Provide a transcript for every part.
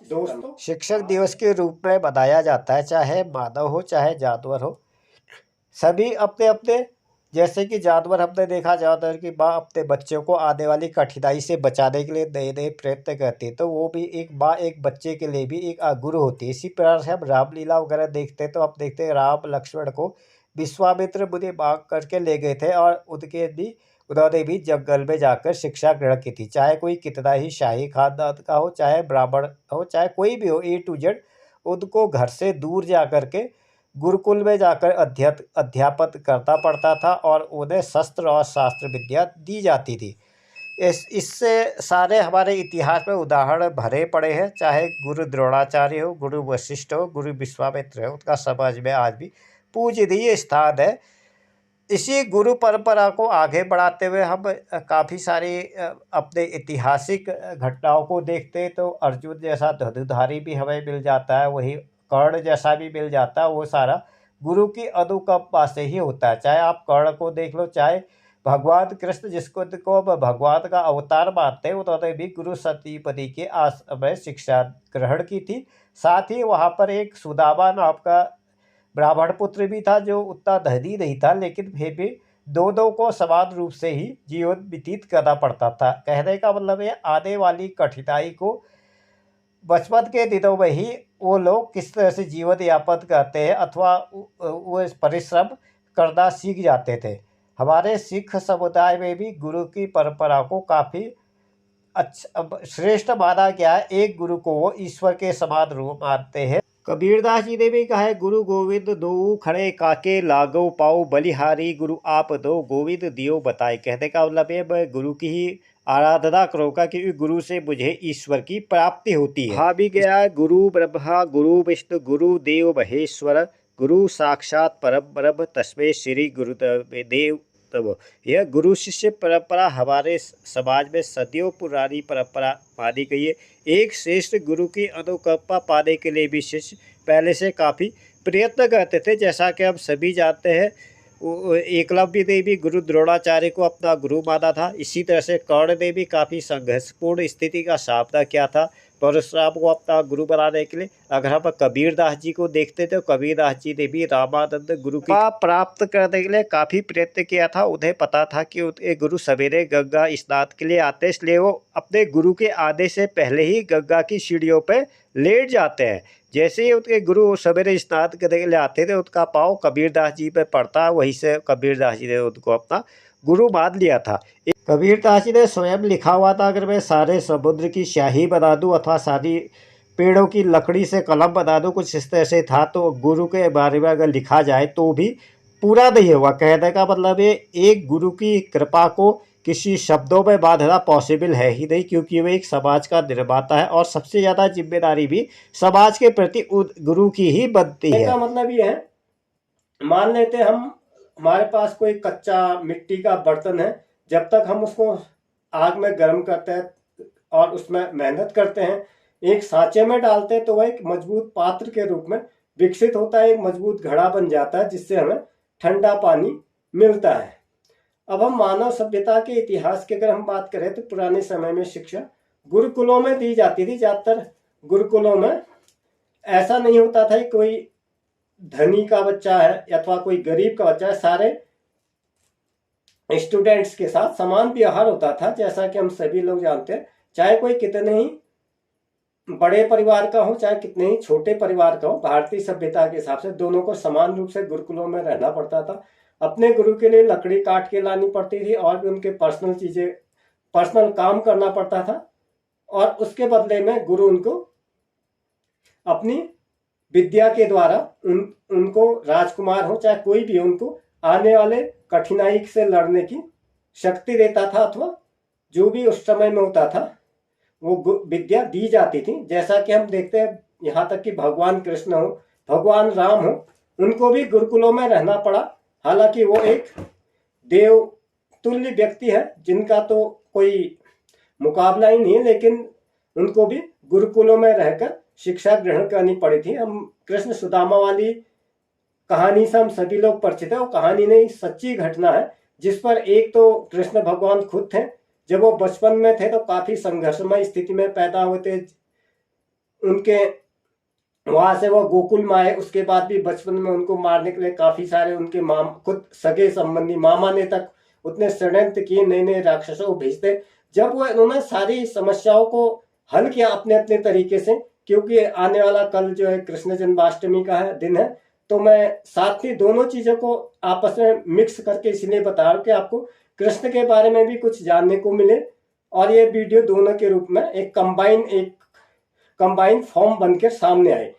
दोस्तों, शिक्षक दिवस के रूप में मनाया जाता है, चाहे मानव हो चाहे जानवर हो। सभी अपने अपने, जैसे कि जानवर हमने देखा, जानवर की माँ अपने बच्चों को आने वाली कठिनाई से बचाने के लिए नए नए प्रयत्न करती है, तो वो भी एक माँ एक बच्चे के लिए भी एक गुरु होती है। इसी प्रकार से हम रामलीला वगैरह देखते हैं, तो हम देखते हैं राम लक्ष्मण को विश्वामित्र मुनि मांग करके ले गए थे, और उन्होंने भी जंगल में जाकर शिक्षा ग्रहण की थी। चाहे कोई कितना ही शाही खानदान का हो, चाहे ब्राह्मण हो, चाहे कोई भी हो, A to Z, उनको घर से दूर जा कर के गुरुकुल में जाकर अध्यापन करना पड़ता था, और उन्हें शस्त्र और शास्त्र विद्या दी जाती थी। इससे सारे हमारे इतिहास में उदाहरण भरे पड़े हैं। चाहे गुरु द्रोणाचार्य हो, गुरु वशिष्ठ हो, गुरु विश्वामित्र हो, उनका समाज में आज भी पूजनीय स्थान है। इसी गुरु परंपरा को आगे बढ़ाते हुए हम काफ़ी सारी अपने ऐतिहासिक घटनाओं को देखते हैं, तो अर्जुन जैसा धनुधारी भी हमें मिल जाता है, वही कर्ण जैसा भी मिल जाता है। वो सारा गुरु की अनुकंपा से ही होता है। चाहे आप कर्ण को देख लो, चाहे भगवान कृष्ण जिसको भगवान का अवतार मानते हैं, उन्होंने भी गुरु सतीपति के आश्रम में शिक्षा ग्रहण की थी। साथ ही वहाँ पर एक सुदामा नाम का ब्राह्मण पुत्र भी था, जो उतना धनी नहीं था, लेकिन फिर भी दोनों को समान रूप से ही जीवन व्यतीत करना पड़ता था। कहने का मतलब ये, आने वाली कठिनाई को बचपन के दिनों में ही वो लोग किस तरह से जीवन यापन करते हैं, अथवा वो परिश्रम करना सीख जाते थे। हमारे सिख समुदाय में भी गुरु की परंपरा को काफ़ी अच्छा श्रेष्ठ माना गया है। एक गुरु को वो ईश्वर के समान रूप मानते हैं। कबीरदास जी ने भी कहा है, गुरु गोविंद दो खड़े काके लागो पाओ बलिहारी, गुरु आप दो गोविंद दियो बताए। कहने का मतलब है, मैं गुरु की ही आराधना करूँगा, क्योंकि गुरु से मुझे ईश्वर की प्राप्ति होती है। भी गया, गुरु ब्रह्मा गुरु विष्णु गुरु देव महेश्वर, गुरु साक्षात परम ब्रह्म तस्मै श्री गुरुदेव तब। यह गुरु शिष्य परंपरा हमारे समाज में सदियों पुरानी परंपरा मानी गई है। एक श्रेष्ठ गुरु की अनुकंपा पाने के लिए भी शिष्य पहले से काफ़ी प्रयत्न करते थे। जैसा कि हम सभी जानते हैं, एकलव्य ने भी गुरु द्रोणाचार्य को अपना गुरु माना था। इसी तरह से कर्ण ने भी काफ़ी संघर्षपूर्ण स्थिति का सामना किया था परशुराम को अपना गुरु बनाने के लिए। अगर हम कबीरदास जी को देखते थे, तो कबीरदास जी ने भी रामानंद गुरु की प्राप्त करने के लिए काफ़ी प्रयत्न किया था। उन्हें पता था कि उनके गुरु सवेरे गंगा स्नान के लिए आते, इसलिए वो अपने गुरु के आने से पहले ही गंगा की सीढ़ियों पर लेट जाते हैं। जैसे ही उनके गुरु सवेरे स्नान करने के लिए आते थे, उनका पाँव कबीरदास जी पे पड़ता, वहीं से कबीरदास जी ने उनको अपना गुरु मान लिया था। कबीरदास जी ने स्वयं लिखा हुआ था, अगर मैं सारे समुद्र की स्याही बना दूं अथवा सारी पेड़ों की लकड़ी से कलम बना दूं, कुछ इस तरह से था। तो गुरु के बारे में अगर लिखा जाए तो भी पूरा नहीं हुआ। कहने का मतलब ये, एक गुरु की कृपा को किसी शब्दों में बांधना पॉसिबल है ही नहीं, क्योंकि वो एक समाज का निर्माता है, और सबसे ज़्यादा जिम्मेदारी भी समाज के प्रति गुरु की ही बनती है। इसका मतलब ये है, मान लेते हम हमारे पास कोई कच्चा मिट्टी का बर्तन है, जब तक हम उसको आग में गर्म करते हैं और उसमें मेहनत करते हैं, एक सांचे में डालते हैं, तो वह एक मजबूत पात्र के रूप में विकसित होता है, एक मजबूत घड़ा बन जाता है, जिससे हमें ठंडा पानी मिलता है। अब हम मानव सभ्यता के इतिहास की अगर हम बात करें, तो पुराने समय में शिक्षा गुरुकुलों में दी जाती थी। ज़्यादातर गुरुकुलों में ऐसा नहीं होता था कि कोई धनी का बच्चा है अथवा कोई गरीब का बच्चा है, सारे स्टूडेंट्स के साथ समान व्यवहार होता था। जैसा कि हम सभी लोग जानते हैं, चाहे कोई कितने ही बड़े परिवार का हो, चाहे कितने ही छोटे परिवार का हो, भारतीय सभ्यता के हिसाब से दोनों को समान रूप से गुरुकुलों में रहना पड़ता था। अपने गुरु के लिए लकड़ी काट के लानी पड़ती थी, और भी उनके पर्सनल काम करना पड़ता था, और उसके बदले में गुरु उनको अपनी विद्या के द्वारा उनको राजकुमार हो चाहे कोई भी, उनको आने वाले कठिनाई से लड़ने की शक्ति देता था, अथवा जो भी उस समय में होता था वो विद्या दी जाती थी। जैसा कि हम देखते हैं, यहाँ तक कि भगवान कृष्ण हो, भगवान राम हो, उनको भी गुरुकुलों में रहना पड़ा। हालांकि वो एक देव तुल्य व्यक्ति है, जिनका तो कोई मुकाबला ही नहीं है, लेकिन उनको भी गुरुकुलों में रहकर शिक्षा ग्रहण करनी पड़ी थी। हम कृष्ण सुदामा वाली कहानी से हम सभी लोग परिचित है। वो कहानी नहीं, सच्ची घटना है, जिस पर एक तो कृष्ण भगवान खुद थे। जब वो बचपन में थे तो काफी संघर्षमय स्थिति में पैदा हुए थे। उनके वहां से वो गोकुल में आए, उसके बाद भी बचपन में उनको मारने के लिए काफी सारे उनके खुद सगे संबंधी मामा ने तक उतने षड्यंत्र किए, नए नए राक्षसों को भेजते। जब वो उन्होंने सारी समस्याओं को हल किया अपने अपने तरीके से, क्योंकि आने वाला कल जो है कृष्ण जन्माष्टमी का दिन है, तो मैं साथ ही दोनों चीजों को आपस में मिक्स करके इसलिए बता रहा हूँ कि आपको कृष्ण के बारे में भी कुछ जानने को मिले, और ये वीडियो दोनों के रूप में एक कंबाइन फॉर्म बनकर सामने आए।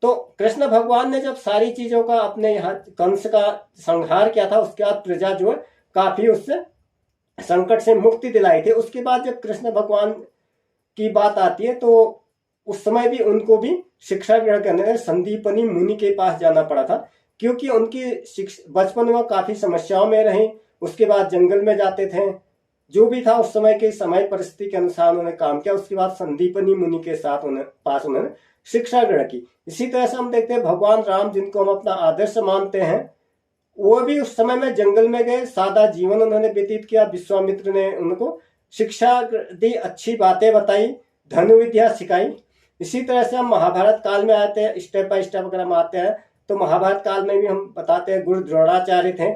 तो कृष्ण भगवान ने जब सारी चीजों का अपने यहाँ कंस का संहार किया था, उसके बाद प्रजा जो है काफी उससे संकट से मुक्ति दिलाई थी। उसके बाद जब कृष्ण भगवान की बात आती है तो उस समय भी उनको भी शिक्षा ग्रहण करने संदीपनी मुनि के पास जाना पड़ा था, क्योंकि उनकी बचपन में काफी समस्याओं में रहे। उसके बाद जंगल में जाते थे, जो भी था उस समय के समय परिस्थिति के अनुसार उन्होंने काम किया। उसके बाद संदीपनी मुनि के साथ उन्होंने शिक्षा ग्रहण की। इसी तरह से हम देखते हैं भगवान राम, जिनको हम अपना आदर्श मानते हैं, वो भी उस समय में जंगल में गए, सादा जीवन उन्होंने व्यतीत किया। विश्वामित्र ने उनको शिक्षा दी, अच्छी बातें बताई, धनुर्विद्या सिखाई। इसी तरह से हम महाभारत काल में आते हैं, स्टेप बाय स्टेप अगर हम आते हैं तो महाभारत काल में भी हम बताते हैं गुरु द्रोणाचार्य थे,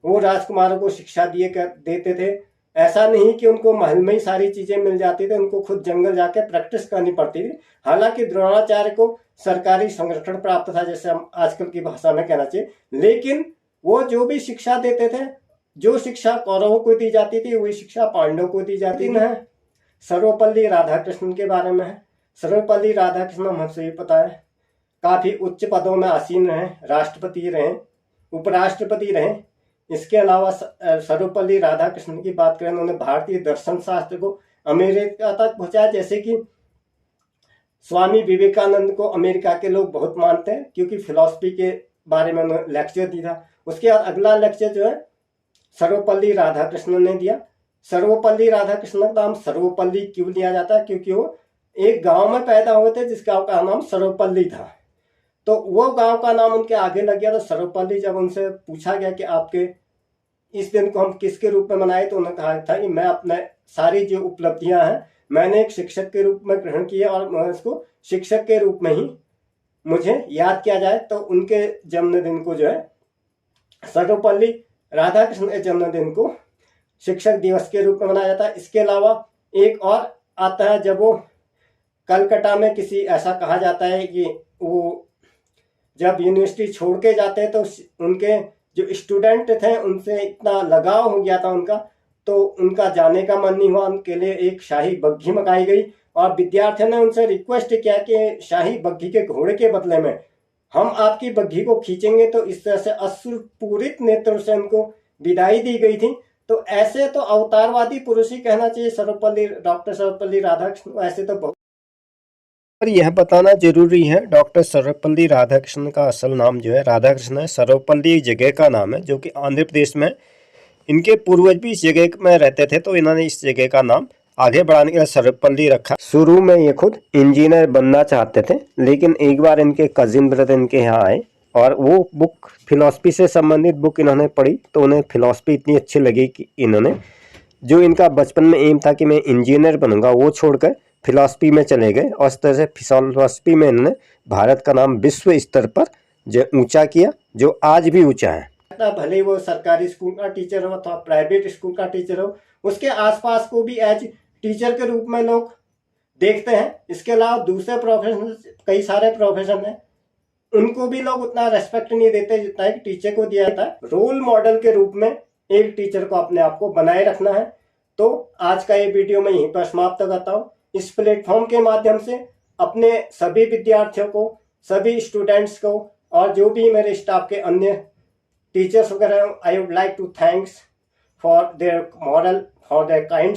वो राजकुमारों को शिक्षा देते थे। ऐसा नहीं कि उनको महल में ही सारी चीजें मिल जाती थी, उनको खुद जंगल जाके प्रैक्टिस करनी पड़ती थी। हालांकि द्रोणाचार्य को सरकारी संरक्षण प्राप्त था, जैसे हम आजकल की भाषा में कहना चाहिए, लेकिन वो जो भी शिक्षा देते थे, जो शिक्षा कौरवों को दी जाती थी वही शिक्षा पांडवों को दी जाती है। सर्वपल्ली राधाकृष्णन के बारे में है। सर्वपल्ली राधाकृष्णन हमसे भी पता है, काफी उच्च पदों में आसीन रहे, राष्ट्रपति रहे, उपराष्ट्रपति रहे। इसके अलावा सर्वपल्ली राधाकृष्णन की बात करें, उन्होंने भारतीय दर्शन शास्त्र को अमेरिका तक पहुंचाया। जैसे कि स्वामी विवेकानंद को अमेरिका के लोग बहुत मानते हैं, क्योंकि फिलॉसफी के बारे में उन्होंने लेक्चर दिया था। उसके बाद अगला लेक्चर जो है सर्वपल्ली राधाकृष्णन ने दिया। सर्वपल्ली राधाकृष्णन का नाम सर्वपल्ली क्यों लिया जाता है? क्योंकि वो एक गांव में पैदा हुए थे जिस गांव का नाम सर्वपल्ली था, तो वो गांव का नाम उनके आगे लग गया। तो सर्वपल्ली, जब उनसे पूछा गया कि आपके इस दिन को हम किसके रूप में मनाए, तो उन्होंने कहा था कि मैं अपने सारी जो उपलब्धियां हैं मैंने एक शिक्षक के रूप में ग्रहण की है, और मैं उसको शिक्षक के रूप में ही मुझे याद किया जाए। तो उनके जन्मदिन को जो है सर्वपल्ली राधाकृष्ण के जन्मदिन को शिक्षक दिवस के रूप में मनाया जाता है। इसके अलावा एक और आता है, जब वो कलकत्ता में किसी, ऐसा कहा जाता है कि वो जब यूनिवर्सिटी छोड़ के जाते हैं तो उनके जो स्टूडेंट थे उनसे इतना लगाव हो गया था उनका, तो उनका जाने का मन नहीं हुआ। उनके लिए एक शाही बग्घी मंगाई गई, और विद्यार्थियों ने उनसे रिक्वेस्ट किया कि शाही बग्घी के घोड़े के बदले में हम आपकी बग्घी को खींचेंगे। तो इस तरह से अश्रुपूरित नेत्रों से उनको विदाई दी गई थी। तो ऐसे तो अवतारवादी पुरुष ही कहना चाहिए सर्वपल्ली, डॉक्टर सर्वपल्ली राधाकृष्णन। ऐसे तो बहुत, पर यह बताना जरूरी है, डॉक्टर सर्वपल्ली राधाकृष्णन का असल नाम जो है राधाकृष्णन है। सर्वपल्ली जगह का नाम है, जो कि आंध्र प्रदेश में, इनके पूर्वज भी इस जगह में रहते थे, तो इन्होंने इस जगह का नाम आगे बढ़ाने के लिए सर्वपल्ली रखा। शुरू में ये खुद इंजीनियर बनना चाहते थे, लेकिन एक बार इनके कजिन ब्रदर इनके यहाँ आए और वो बुक, फिलॉसफी से संबंधित बुक इन्होंने पढ़ी, तो उन्हें फिलॉसफी इतनी अच्छी लगी कि इन्होंने, जो इनका बचपन में एम था कि मैं इंजीनियर बनूंगा, वो छोड़कर फिलॉसफी में चले गए, और इस तरह से फिलॉसफी में इन्होंने भारत का नाम विश्व स्तर पर जो ऊंचा किया, जो आज भी ऊंचा है। भले वो सरकारी स्कूल का टीचर हो अथवा प्राइवेट स्कूल का टीचर हो, उसके आसपास को भी एज टीचर के रूप में लोग देखते हैं। इसके अलावा दूसरे प्रोफेशन, कई सारे प्रोफेशन हैं, उनको भी लोग उतना रेस्पेक्ट नहीं देते जितना एक टीचर को दिया जाता है। रोल मॉडल के रूप में एक टीचर को अपने आप को बनाए रखना है। तो आज का ये वीडियो मैं यहीं पर समाप्त करता हूँ। इस प्लेटफॉर्म के माध्यम से अपने सभी विद्यार्थियों को, सभी स्टूडेंट्स को, और जो भी मेरे स्टाफ के अन्य टीचर्स वगैरह, I would like to thanks for their moral, for their kind